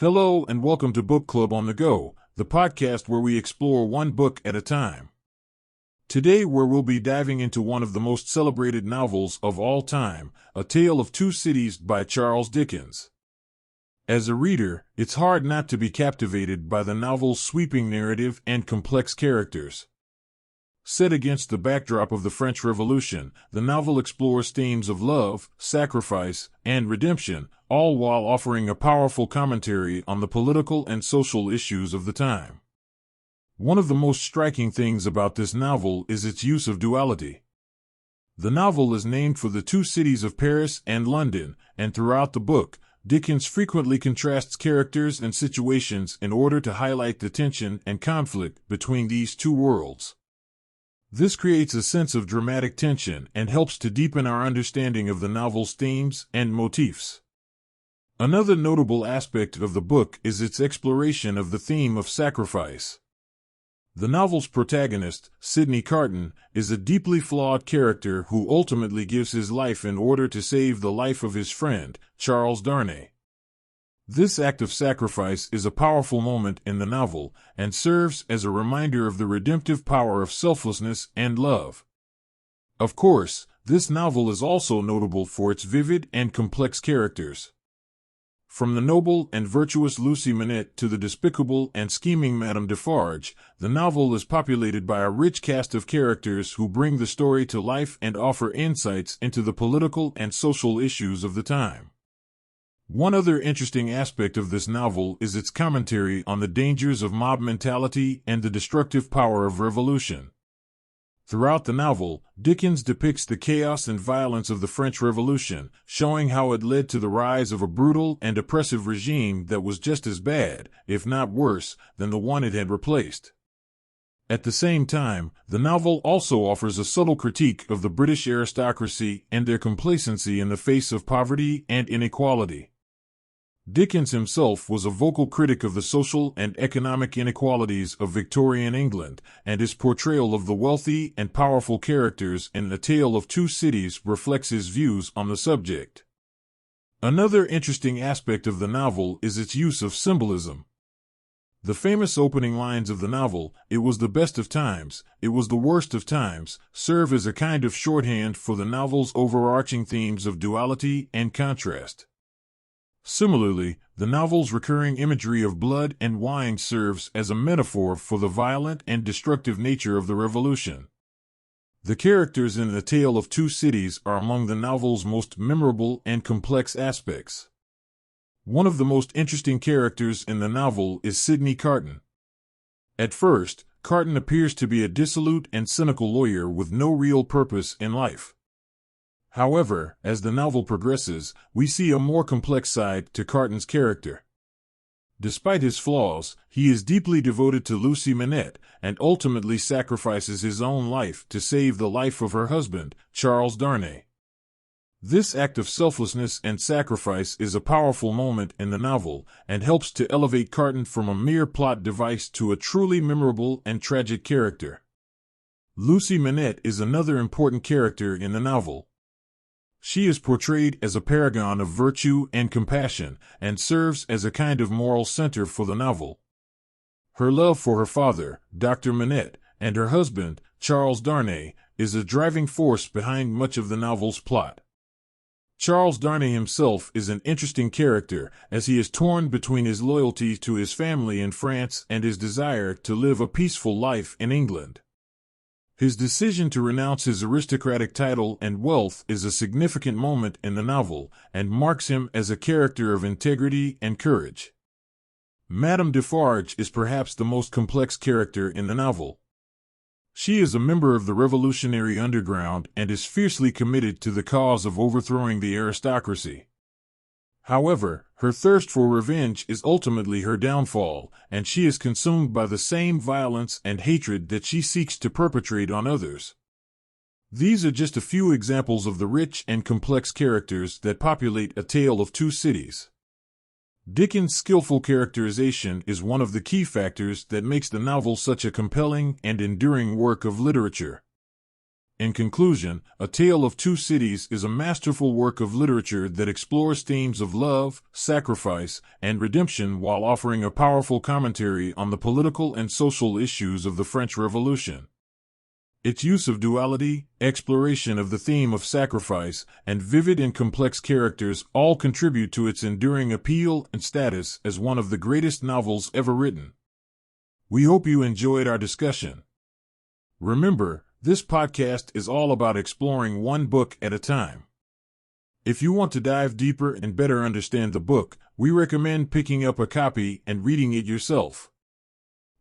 Hello and welcome to Book Club on the Go, the podcast where we explore one book at a time. Today we'll be diving into one of the most celebrated novels of all time, A Tale of Two Cities by Charles Dickens. As a reader, it's hard not to be captivated by the novel's sweeping narrative and complex characters. Set against the backdrop of the French Revolution, the novel explores themes of love, sacrifice, and redemption, all while offering a powerful commentary on the political and social issues of the time. One of the most striking things about this novel is its use of duality. The novel is named for the two cities of Paris and London, and throughout the book, Dickens frequently contrasts characters and situations in order to highlight the tension and conflict between these two worlds. This creates a sense of dramatic tension and helps to deepen our understanding of the novel's themes and motifs. Another notable aspect of the book is its exploration of the theme of sacrifice. The novel's protagonist, Sidney Carton, is a deeply flawed character who ultimately gives his life in order to save the life of his friend, Charles Darnay. This act of sacrifice is a powerful moment in the novel and serves as a reminder of the redemptive power of selflessness and love. Of course, this novel is also notable for its vivid and complex characters. From the noble and virtuous Lucy Manette to the despicable and scheming Madame Defarge, the novel is populated by a rich cast of characters who bring the story to life and offer insights into the political and social issues of the time. One other interesting aspect of this novel is its commentary on the dangers of mob mentality and the destructive power of revolution. Throughout the novel, Dickens depicts the chaos and violence of the French Revolution, showing how it led to the rise of a brutal and oppressive regime that was just as bad, if not worse, than the one it had replaced. At the same time, the novel also offers a subtle critique of the British aristocracy and their complacency in the face of poverty and inequality. Dickens himself was a vocal critic of the social and economic inequalities of Victorian England, and his portrayal of the wealthy and powerful characters in A Tale of Two Cities reflects his views on the subject. Another interesting aspect of the novel is its use of symbolism. The famous opening lines of the novel, "It was the best of times, it was the worst of times," serve as a kind of shorthand for the novel's overarching themes of duality and contrast. Similarly, the novel's recurring imagery of blood and wine serves as a metaphor for the violent and destructive nature of the revolution. The characters in A Tale of Two Cities are among the novel's most memorable and complex aspects. One of the most interesting characters in the novel is Sidney Carton. At first, Carton appears to be a dissolute and cynical lawyer with no real purpose in life. However, as the novel progresses, we see a more complex side to Carton's character. Despite his flaws, he is deeply devoted to Lucy Manette and ultimately sacrifices his own life to save the life of her husband, Charles Darnay. This act of selflessness and sacrifice is a powerful moment in the novel and helps to elevate Carton from a mere plot device to a truly memorable and tragic character. Lucy Manette is another important character in the novel. She is portrayed as a paragon of virtue and compassion, and serves as a kind of moral center for the novel. Her love for her father, Dr. Manette, and her husband, Charles Darnay, is a driving force behind much of the novel's plot. Charles Darnay himself is an interesting character, as he is torn between his loyalty to his family in France and his desire to live a peaceful life in England. His decision to renounce his aristocratic title and wealth is a significant moment in the novel, and marks him as a character of integrity and courage. Madame Defarge is perhaps the most complex character in the novel. She is a member of the revolutionary underground and is fiercely committed to the cause of overthrowing the aristocracy. However, her thirst for revenge is ultimately her downfall, and she is consumed by the same violence and hatred that she seeks to perpetrate on others. These are just a few examples of the rich and complex characters that populate A Tale of Two Cities. Dickens' skillful characterization is one of the key factors that makes the novel such a compelling and enduring work of literature. In conclusion, A Tale of Two Cities is a masterful work of literature that explores themes of love, sacrifice, and redemption while offering a powerful commentary on the political and social issues of the French Revolution. Its use of duality, exploration of the theme of sacrifice, and vivid and complex characters all contribute to its enduring appeal and status as one of the greatest novels ever written. We hope you enjoyed our discussion. Remember, this podcast is all about exploring one book at a time. If you want to dive deeper and better understand the book, we recommend picking up a copy and reading it yourself.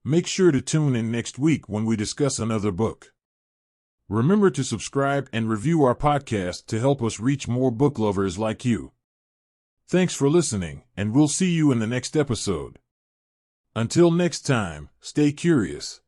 Make sure to tune in next week when we discuss another book. Remember to subscribe and review our podcast to help us reach more book lovers like you. Thanks for listening, and we'll see you in the next episode. Until next time, stay curious.